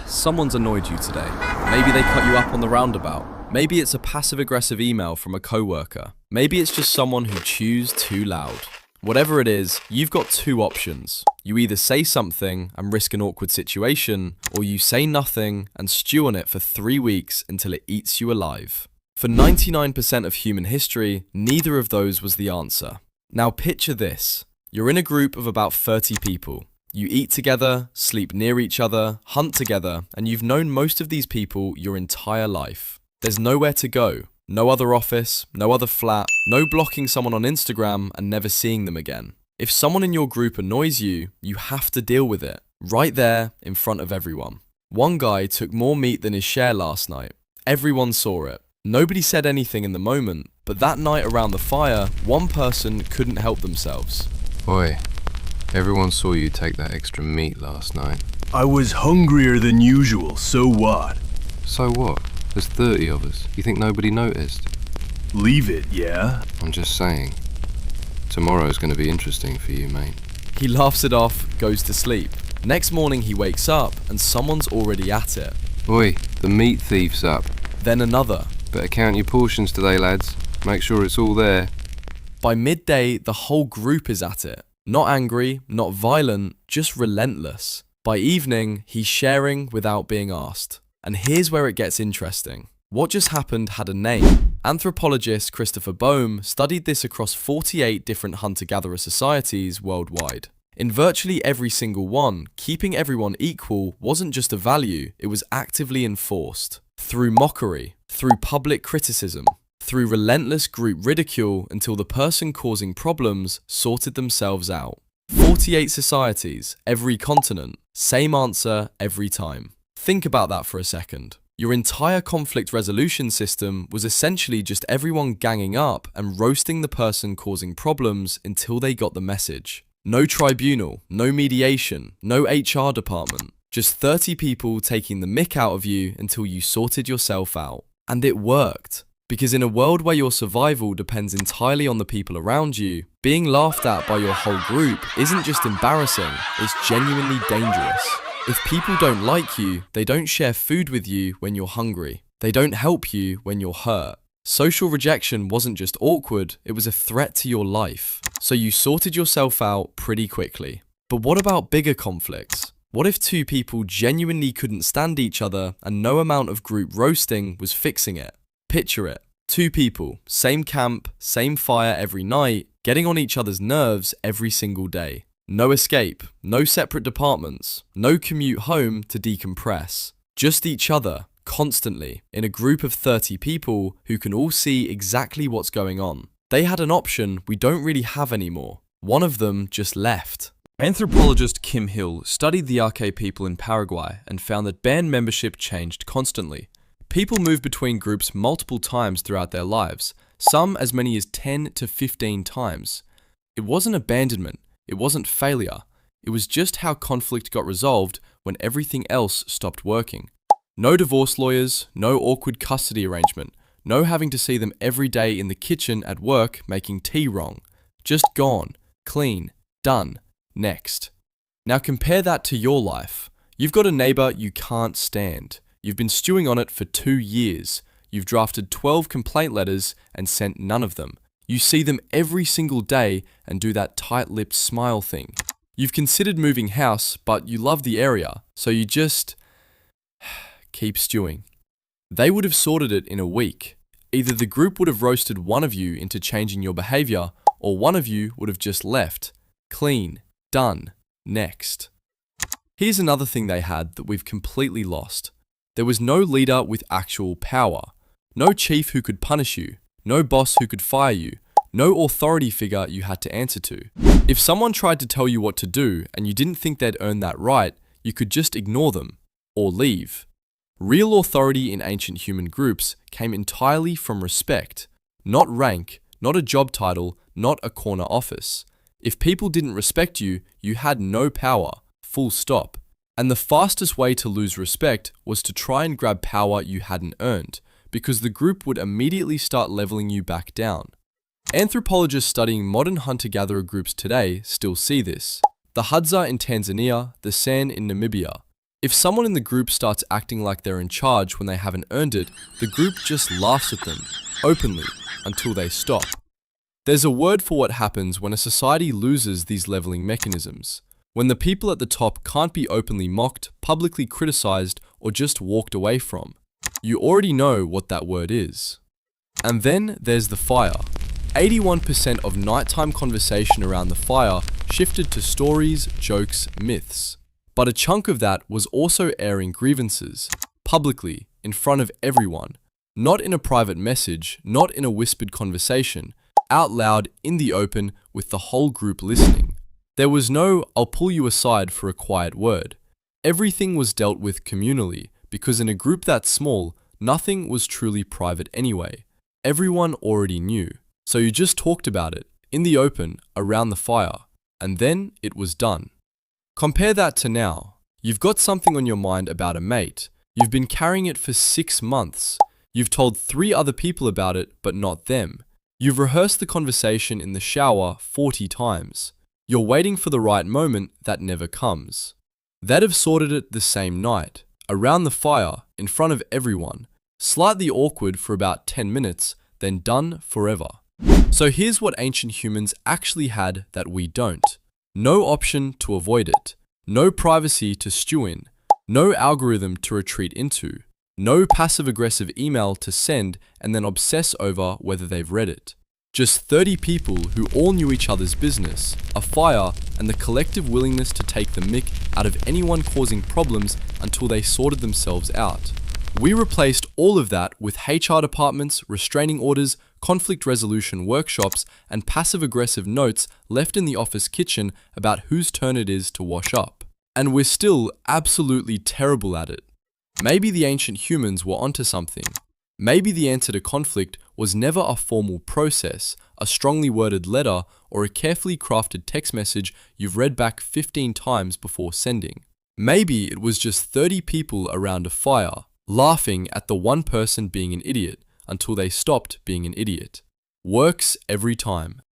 Someone's annoyed you today. Maybe they cut you up on the roundabout. Maybe it's a passive-aggressive email from a coworker. Maybe it's just someone who chews too loud. Whatever it is, you've got two options. You either say something and risk an awkward situation, or you say nothing and stew on it for 3 weeks until it eats you alive. For 99% of human history, neither of those was the answer. Now picture this. You're in a group of about 30 people. You eat together, sleep near each other, hunt together, and you've known most of these people your entire life. There's nowhere to go. No other office, no other flat, no blocking someone on Instagram and never seeing them again. If someone in your group annoys you, you have to deal with it, right there in front of everyone. One guy took more meat than his share last night. Everyone saw it. Nobody said anything in the moment, but that night around the fire, one person couldn't help themselves. Oi, everyone saw you take that extra meat last night. I was hungrier than usual, so what? So what? There's 30 of us. You think nobody noticed? Leave it, yeah? I'm just saying. Tomorrow's going to be interesting for you, mate. He laughs it off, goes to sleep. Next morning he wakes up and someone's already at it. Oi, the meat thief's up. Then another. Better count your portions today, lads. Make sure it's all there. By midday, the whole group is at it. Not angry, not violent, just relentless. By evening, he's sharing without being asked. And here's where it gets interesting. What just happened had a name. Anthropologist Christopher Boehm studied this across 48 different hunter-gatherer societies worldwide. In virtually every single one, keeping everyone equal wasn't just a value, it was actively enforced. Through mockery, through public criticism, through relentless group ridicule until the person causing problems sorted themselves out. 48 societies, every continent, same answer every time. Think about that for a second. Your entire conflict resolution system was essentially just everyone ganging up and roasting the person causing problems until they got the message. No tribunal, no mediation, no HR department. Just 30 people taking the mick out of you until you sorted yourself out. And it worked. Because in a world where your survival depends entirely on the people around you, being laughed at by your whole group isn't just embarrassing, it's genuinely dangerous. If people don't like you, they don't share food with you when you're hungry. They don't help you when you're hurt. Social rejection wasn't just awkward, it was a threat to your life. So you sorted yourself out pretty quickly. But what about bigger conflicts? What if two people genuinely couldn't stand each other and no amount of group roasting was fixing it? Picture it. Two people, same camp, same fire every night, getting on each other's nerves every single day. No escape, no separate departments, no commute home to decompress. Just each other, constantly, in a group of 30 people who can all see exactly what's going on. They had an option we don't really have anymore. One of them just left. Anthropologist Kim Hill studied the Arche people in Paraguay and found that band membership changed constantly. People move between groups multiple times throughout their lives, some as many as 10 to 15 times. It wasn't abandonment. It wasn't failure, it was just how conflict got resolved when everything else stopped working. No divorce lawyers, no awkward custody arrangement, no having to see them every day in the kitchen at work making tea wrong. Just gone, clean, done, next. Now compare that to your life. You've got a neighbour you can't stand. You've been stewing on it for 2 years. You've drafted 12 complaint letters and sent none of them. You see them every single day and do that tight-lipped smile thing. You've considered moving house, but you love the area, so you just keep stewing. They would have sorted it in a week. Either the group would have roasted one of you into changing your behaviour, or one of you would have just left. Clean, done, next. Here's another thing they had that we've completely lost. There was no leader with actual power. No chief who could punish you. No boss who could fire you, no authority figure you had to answer to. If someone tried to tell you what to do and you didn't think they'd earned that right, you could just ignore them, or leave. Real authority in ancient human groups came entirely from respect, not rank, not a job title, not a corner office. If people didn't respect you, you had no power, full stop. And the fastest way to lose respect was to try and grab power you hadn't earned, because the group would immediately start leveling you back down. Anthropologists studying modern hunter-gatherer groups today still see this. The Hadza in Tanzania, the San in Namibia. If someone in the group starts acting like they're in charge when they haven't earned it, the group just laughs at them, openly, until they stop. There's a word for what happens when a society loses these leveling mechanisms. When the people at the top can't be openly mocked, publicly criticized, or just walked away from. You already know what that word is. And then there's the fire. 81% of nighttime conversation around the fire shifted to stories, jokes, myths. But a chunk of that was also airing grievances, publicly, in front of everyone. Not in a private message, not in a whispered conversation, out loud in the open with the whole group listening. There was no, "I'll pull you aside for a quiet word." Everything was dealt with communally, because in a group that small, nothing was truly private anyway. Everyone already knew. So you just talked about it, in the open, around the fire, and then it was done. Compare that to now. You've got something on your mind about a mate. You've been carrying it for 6 months. You've told 3 other people about it, but not them. You've rehearsed the conversation in the shower 40 times. You're waiting for the right moment that never comes. They'd have sorted it the same night, around the fire, in front of everyone. Slightly awkward for about 10 minutes, then done forever. So here's what ancient humans actually had that we don't. No option to avoid it. No privacy to stew in. No algorithm to retreat into. No passive-aggressive email to send and then obsess over whether they've read it. Just 30 people who all knew each other's business, a fire, and the collective willingness to take the mick out of anyone causing problems until they sorted themselves out. We replaced all of that with HR departments, restraining orders, conflict resolution workshops, and passive-aggressive notes left in the office kitchen about whose turn it is to wash up. And we're still absolutely terrible at it. Maybe the ancient humans were onto something. Maybe the answer to conflict was never a formal process, a strongly worded letter, or a carefully crafted text message you've read back 15 times before sending. Maybe it was just 30 people around a fire, laughing at the one person being an idiot until they stopped being an idiot. Works every time.